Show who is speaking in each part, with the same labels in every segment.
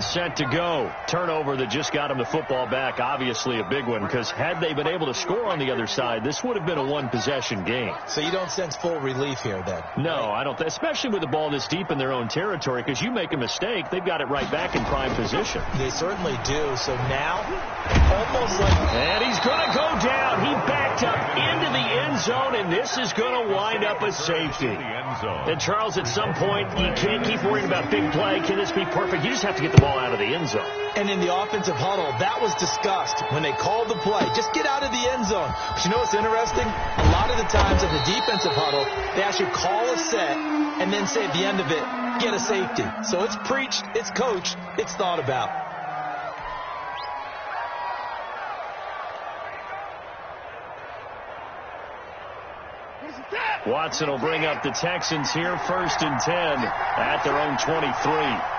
Speaker 1: Set to go. Turnover that just got him the football back. Obviously a big one, because had they been able to score on the other side, this would have been a one-possession game.
Speaker 2: So you don't sense full relief here then?
Speaker 1: No, I don't. Especially with the ball this deep in their own territory, because you make a mistake, they've got it right back in prime position.
Speaker 2: They certainly do. So now, almost like...
Speaker 1: And he's going to go down. He backed up into the end zone, and this is going to wind up a safety. And Charles, at some point, you can't keep worrying about big play. Can this be perfect? You just have to get the ball out of the end zone.
Speaker 2: And in the offensive huddle, that was discussed when they called the play. Just get out of the end zone. But you know what's interesting? A lot of the times in the defensive huddle, they actually call a set and then say at the end of it, get a safety. So it's preached, it's coached, it's thought about.
Speaker 1: Watson will bring up the Texans here, 1st and 10 at their own 23.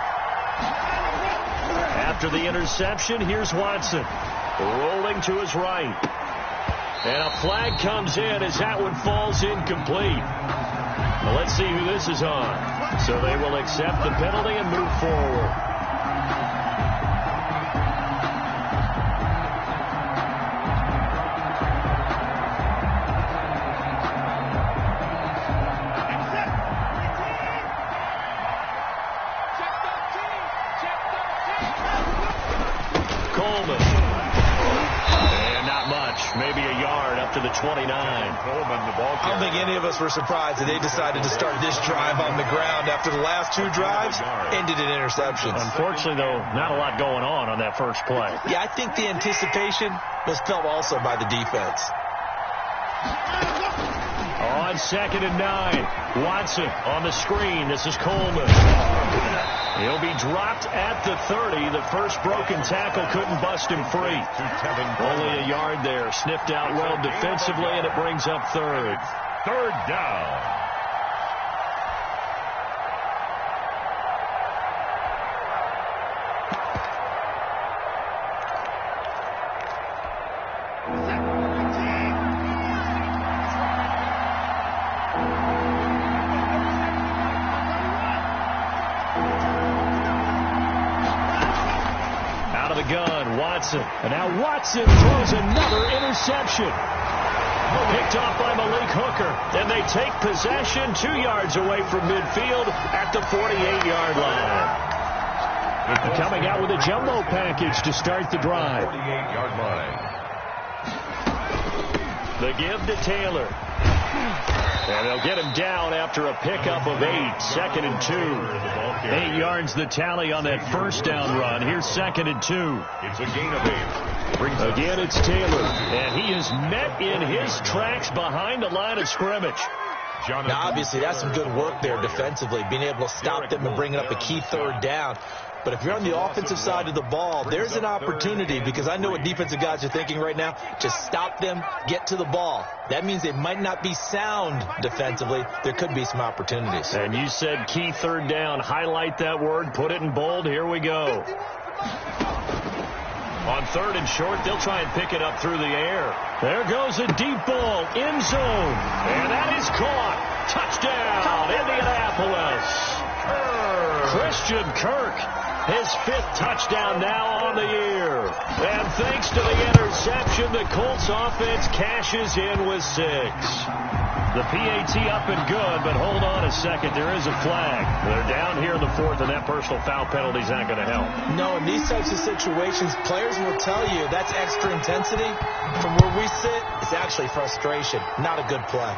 Speaker 1: After the interception, here's Watson rolling to his right. And a flag comes in as that one falls incomplete. Well, let's see who this is on. So they will accept the penalty and move forward. Maybe a yard up to the 29.
Speaker 2: I don't think any of us were surprised that they decided to start this drive on the ground after the last two drives ended in interceptions.
Speaker 1: Unfortunately, though, not a lot going on that first play.
Speaker 2: Yeah, I think the anticipation was felt also by the defense.
Speaker 1: On 2nd and 9, Watson on the screen. This is Coleman. He'll be dropped at the 30. The first broken tackle couldn't bust him free. Only a yard there. Sniffed out well defensively, and it brings up 3rd.
Speaker 3: 3rd down.
Speaker 1: And now Watson throws another interception. Picked off by Malik Hooker. And they take possession 2 yards away from midfield at the 48-yard line. Coming out with a jumbo package to start the drive.
Speaker 3: 48-yard line.
Speaker 1: The give to Taylor. And they'll get him down after a pickup of 8. 2nd and 2. 8 yards the tally on that first down run. Here's 2nd and 2.
Speaker 3: It's a gain of 8.
Speaker 1: Again, it's Taylor. And he is met in his tracks behind the line of scrimmage.
Speaker 2: Now, obviously, that's some good work there defensively, being able to stop them and bringing up a key 3rd down. But if you're on the offensive side of the ball, there's an opportunity, because I know what defensive guys are thinking right now. Just stop them, get to the ball. That means they might not be sound defensively. There could be some opportunities.
Speaker 1: And you said key 3rd down. Highlight that word. Put it in bold. Here we go. On 3rd and short, they'll try and pick it up through the air. There goes a deep ball. End zone. And that is caught. Touchdown, Indianapolis. Christian Kirk. His 5th touchdown now on the year. And thanks to the interception, the Colts offense cashes in with 6. The PAT up and good, but hold on a second. There is a flag. They're down here in the 4th, and that personal foul penalty is not going to help.
Speaker 2: No, in these types of situations, players will tell you that's extra intensity. From where we sit, it's actually frustration. Not a good play.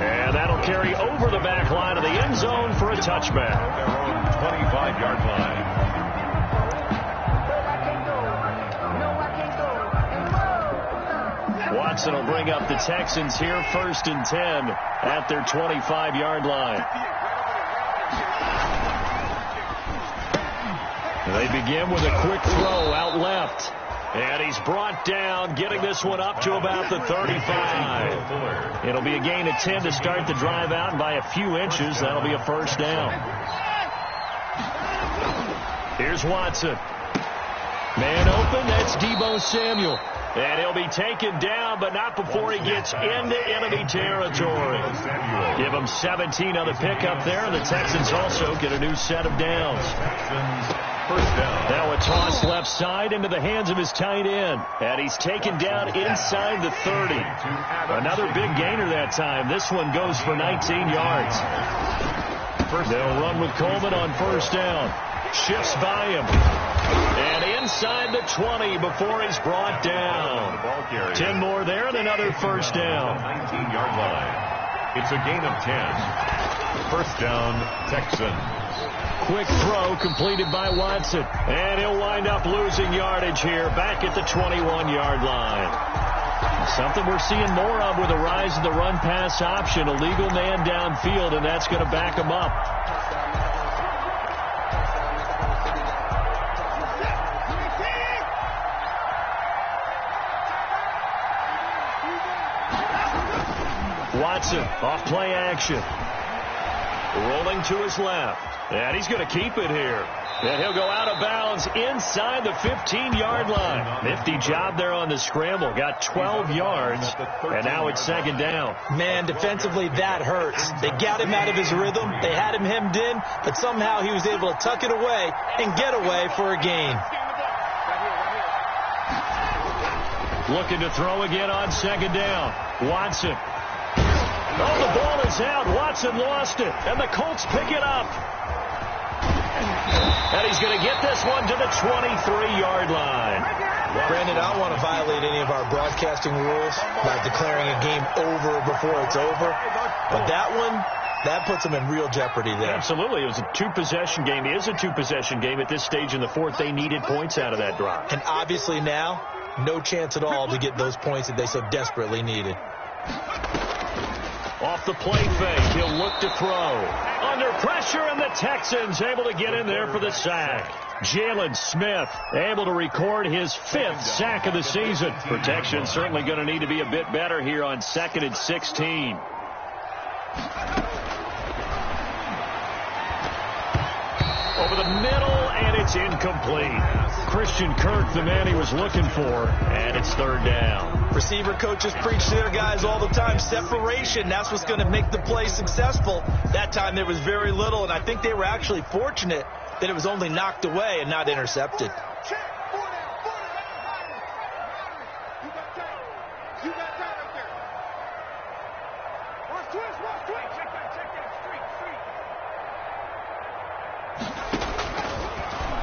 Speaker 1: And that'll carry over the back line of the end zone for a touchback.
Speaker 3: Their own 25-yard line.
Speaker 1: Watson will bring up the Texans here, 1st and 10 at their 25-yard line. They begin with a quick throw out left. And he's brought down, getting this one up to about the 35. It'll be a gain of 10 to start the drive out, and by a few inches, that'll be a 1st down. Here's Watson. Man open, that's Deebo Samuel. And he'll be taken down, but not before he gets into enemy territory. Give him 17 on the pickup there, and the Texans also get a new set of downs.
Speaker 3: First down.
Speaker 1: Now a toss left side into the hands of his tight end. And he's taken down inside the 30. Another big gainer that time. This one goes for 19 yards. They'll run with Coleman on first down. Shifts by him. And inside the 20 before he's brought down. 10 more there and another first down.
Speaker 3: 19-yard line. It's a gain of 10. First down, Texans.
Speaker 1: Quick throw completed by Watson. And he'll wind up losing yardage here back at the 21-yard line. Something we're seeing more of with the rise of the run-pass option. A legal man downfield, and that's going to back him up. Watson off play action. Rolling to his left. And he's going to keep it here. And he'll go out of bounds inside the 15-yard line. Nifty job there on the scramble. Got 12 yards, and now it's second down.
Speaker 2: Man, defensively, that hurts. They got him out of his rhythm. They had him hemmed in, but somehow he was able to tuck it away and get away for a gain.
Speaker 1: Looking to throw again on second down. Watson. Oh, the ball is out. Watson lost it, and the Colts pick it up. And he's going to get this one to the 23-yard line.
Speaker 2: Brandon, I don't want to violate any of our broadcasting rules by declaring a game over before it's over. But that one, that puts them in real jeopardy there.
Speaker 1: Absolutely. It was a two-possession game. It is a two-possession game at this stage in the fourth. They needed points out of that drive.
Speaker 2: And obviously now, no chance at all to get those points that they so desperately needed.
Speaker 1: Off the play fake, he'll look to throw. Under pressure, and the Texans able to get in there for the sack. Jalen Smith able to record his 5th sack of the season. Protection certainly going to need to be a bit better here on 2nd and 16. Over the middle, and it's incomplete. Christian Kirk, the man he was looking for, and it's third down.
Speaker 2: Receiver coaches preach to their guys all the time. Separation, that's what's going to make the play successful. That time there was very little, and I think they were actually fortunate that it was only knocked away and not intercepted.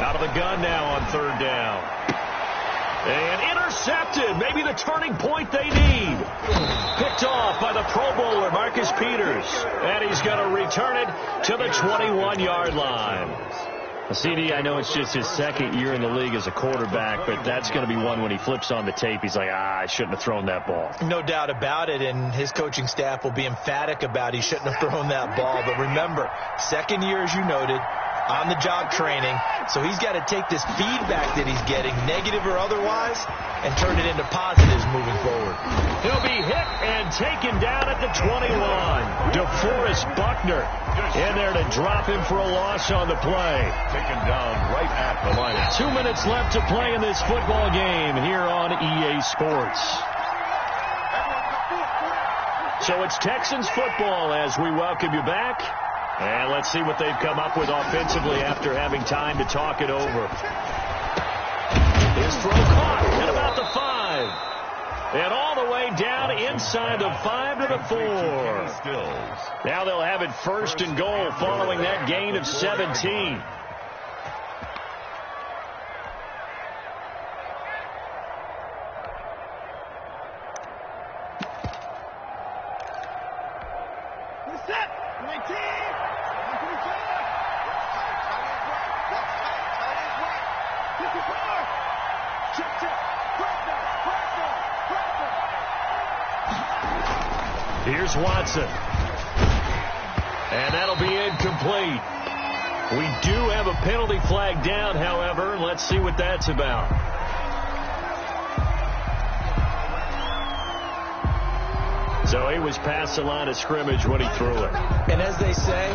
Speaker 1: Out of the gun now on third down. And intercepted. Maybe the turning point they need. Picked off by the Pro Bowler, Marcus Peters. And he's going to return it to the 21-yard line. CD, I know it's just his second year in the league as a quarterback, but that's going to be one when he flips on the tape. He's like, I shouldn't have thrown that ball.
Speaker 2: No doubt about it, and his coaching staff will be emphatic about he shouldn't have thrown that ball. But remember, second year, as you noted, on-the-job training, so he's got to take this feedback that he's getting, negative or otherwise, and turn it into positives moving forward.
Speaker 1: He'll be hit and taken down at the 21. DeForest Buckner in there to drop him for a loss on the play.
Speaker 3: Taken down right at the line.
Speaker 1: 2 minutes left to play in this football game here on EA Sports. So it's Texans football as we welcome you back. And let's see what they've come up with offensively after having time to talk it over. His throw caught at about the 5. And all the way down inside the 5 to the 4. Now they'll have it first and goal following that gain of 17. Here's Watson. And that'll be incomplete. We do have a penalty flag down, however. Let's see what that's about. So he was past the line of scrimmage when he threw it.
Speaker 2: And as they say,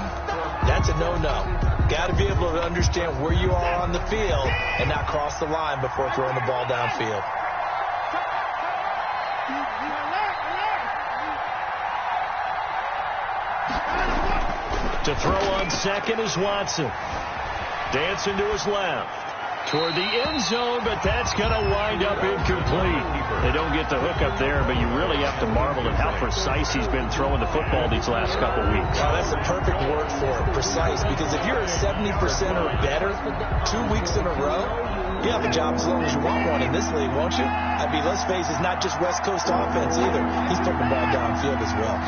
Speaker 2: that's a no-no. Got to be able to understand where you are on the field and not cross the line before throwing the ball downfield.
Speaker 1: To throw on second is Watson. Dancing to his left. Toward the end zone, but that's going to wind up incomplete. They don't get the hook up there, but you really have to marvel at how precise he's been throwing the football these last couple weeks.
Speaker 2: Well, that's the perfect word for it, precise, because if you're at 70% or better 2 weeks in a row, you have a job as long as you want one in this league, won't you? I mean, let's face it, it's not just West Coast offense either. He's putting the ball downfield as well.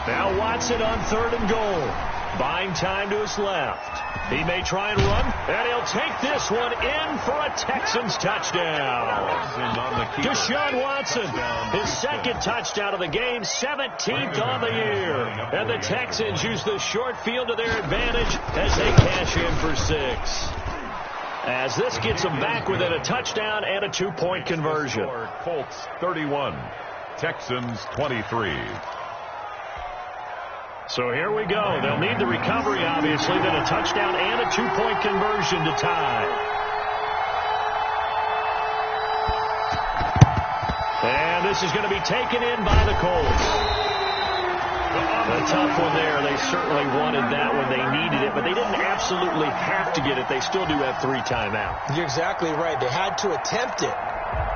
Speaker 1: Now Watson on 3rd and goal. Buying time to his left. He may try and run, and he'll take this one in for a Texans touchdown. Deshaun Watson, his second touchdown of the game, 17th on the year. And the Texans use the short field to their advantage as they cash in for 6. As this gets them back within a touchdown and a 2-point conversion.
Speaker 3: Colts 31, Texans 23.
Speaker 1: So here we go. They'll need the recovery, obviously, then a touchdown and a 2-point conversion to tie. And this is going to be taken in by the Colts. A tough one there. They certainly wanted that one. They needed it, but they didn't absolutely have to get it. They still do have 3 timeouts.
Speaker 2: You're exactly right. They had to attempt it.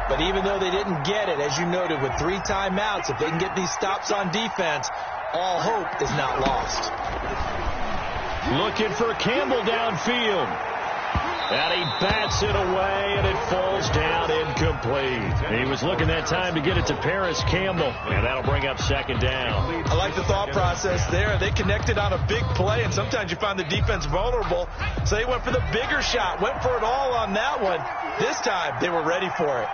Speaker 2: But even though they didn't get it, as you noted, with 3 timeouts, if they can get these stops on defense, all hope is not lost.
Speaker 1: Looking for Campbell downfield. And he bats it away, and it falls down incomplete. He was looking that time to get it to Paris Campbell, and that'll bring up 2nd down.
Speaker 2: I like the thought process there. They connected on a big play, and sometimes you find the defense vulnerable. So they went for the bigger shot, went for it all on that one. This time, they were ready for it.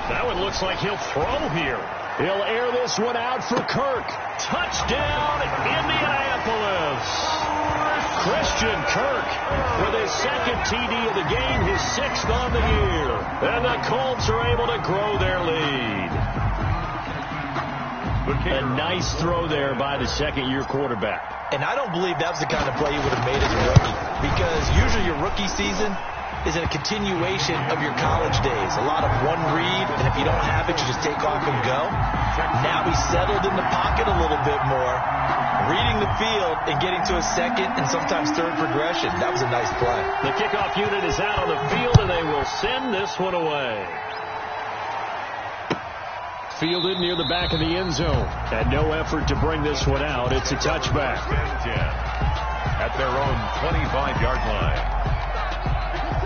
Speaker 1: That one looks like he'll throw here. He'll air this one out for Kirk. Touchdown, Indianapolis. Christian Kirk with his 2nd TD of the game, his 6th on the year. And the Colts are able to grow their lead. A nice throw there by the 2nd-year quarterback.
Speaker 2: And I don't believe that was the kind of play you would have made as a rookie, because usually your rookie season is a continuation of your college days. A lot of one read, and if you don't have it, you just take off and go. Now he's settled in the pocket a little bit more, reading the field and getting to a 2nd and sometimes 3rd progression. That was a nice play.
Speaker 1: The kickoff unit is out on the field, and they will send this one away. Fielded near the back of the end zone. And no effort to bring this one out. It's a touchback.
Speaker 3: At their own 25-yard line.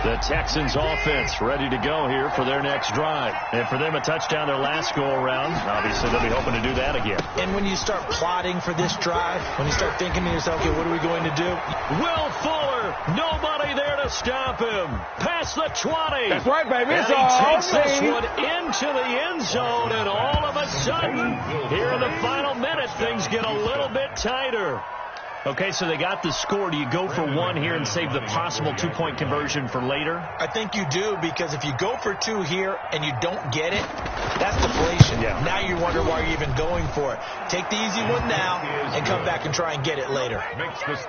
Speaker 1: The Texans offense ready to go here for their next drive. And for them, a touchdown their last go-around. Obviously, they'll be hoping to do that again.
Speaker 2: And when you start plotting for this drive, when you start thinking to yourself, okay, what are we going to do?
Speaker 1: Will Fuller, nobody there to stop him. Past the 20.
Speaker 4: That's right, baby.
Speaker 1: And he takes this one into the end zone, and all of a sudden, here in the final minute, things get a little bit tighter. Okay, so they got the score. Do you go for 1 here and save the possible 2-point conversion for later?
Speaker 2: I think you do, because if you go for 2 here and you don't get it, that's deflation.
Speaker 1: Yeah.
Speaker 2: Now you wonder why you're even going for it. Take the easy one now and come back and try and get it later.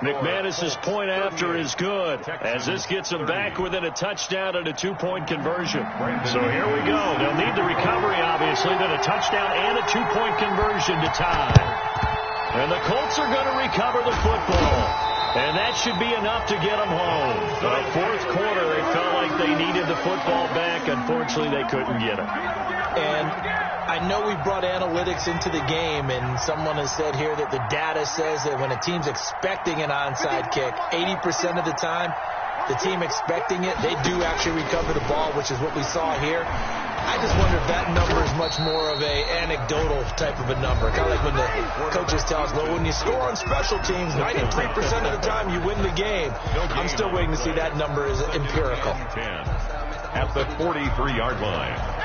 Speaker 1: McManus's point after is good, as this gets them back within a touchdown and a 2-point conversion. So here we go. They'll need the recovery, obviously, then a touchdown and a 2-point conversion to tie. And the Colts are going to recover the football. And that should be enough to get them home. The 4th quarter, it felt like they needed the football back. Unfortunately, they couldn't get it.
Speaker 2: And I know we brought analytics into the game, and someone has said here that the data says that when a team's expecting an onside kick, 80% of the time, the team expecting it, they do actually recover the ball, which is what we saw here. I just wonder if that number is much more of a anecdotal type of a number. Kind of like when the coaches tell us, well, when you score on special teams, 93% of the time you win the game. I'm still waiting to see that number is empirical.
Speaker 3: At the 43-yard line.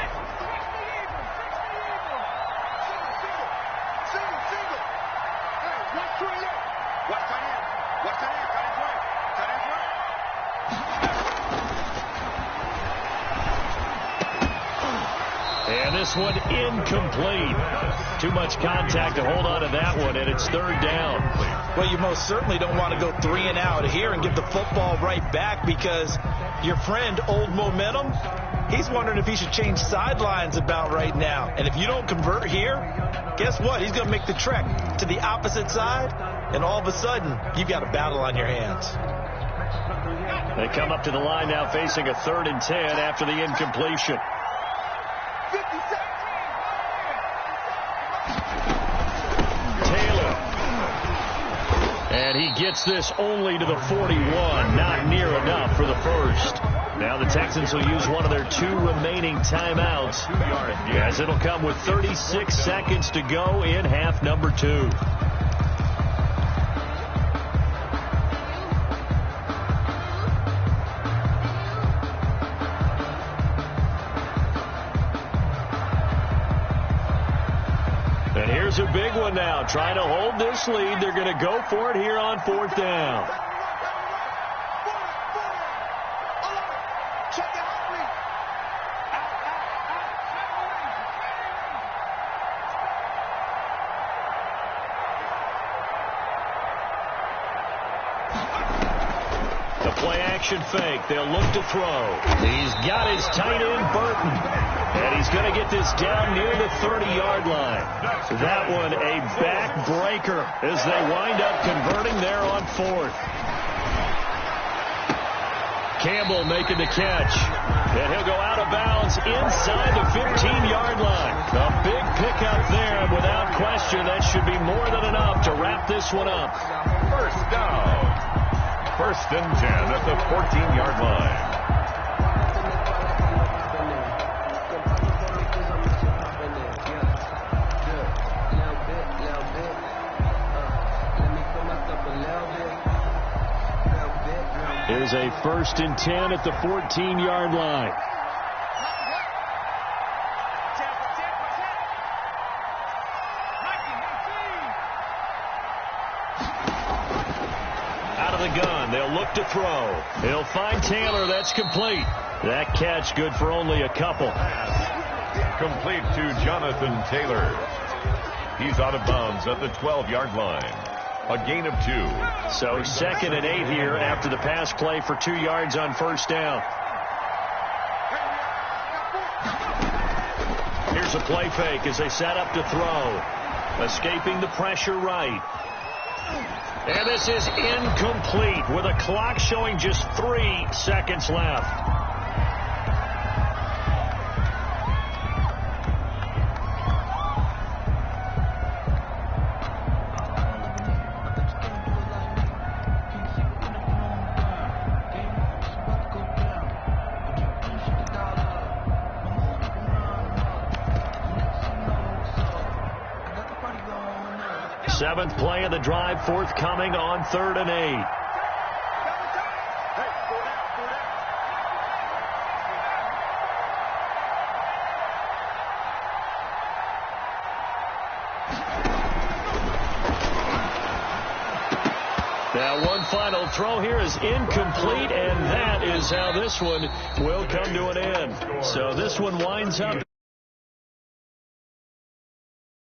Speaker 1: And this one incomplete. Too much contact to hold on to that one, and it's 3rd down.
Speaker 2: Well, you most certainly don't want to go 3 and out here and give the football right back, because your friend, old momentum, He's wondering if he should change sidelines about right now. And if you don't convert here, guess what? He's going to make the trek to the opposite side, and all of a sudden, you've got a battle on your hands.
Speaker 1: They come up to the line now facing a 3rd and 10 after the incompletion. And he gets this only to the 41. Not near enough for the first. Now the Texans will use one of their 2 remaining timeouts, as it'll come with 36 seconds to go in half number 2. And here's a big one now. Trying to hold this lead. They're going to go for it here on 4th down. The play action fake. They'll look to throw. He's got his tight end, Burton. And he's going to get this down near the 30-yard line. That one a backbreaker as they wind up converting there on 4th. Campbell making the catch. And he'll go out of bounds inside the 15-yard line. A big pickup there, and without question, that should be more than enough to wrap this one up.
Speaker 3: First down. 1st and 10 at the 14-yard line.
Speaker 1: Here's a 1st and 10 at the 14-yard line. Out of the gun, they'll look to throw. He'll find Taylor. That's complete. That catch good for only a couple.
Speaker 3: Complete to Jonathan Taylor. He's out of bounds at the 12-yard line. A gain of 2.
Speaker 1: So 2nd and 8 here after the pass play for 2 yards on 1st down. Here's a play fake as they set up to throw. Escaping the pressure right. And this is incomplete with a clock showing just 3 seconds left. Seventh play of the drive forthcoming on 3rd and 8. Now one final throw here is incomplete, and that is how this one will come to an end. So this one winds up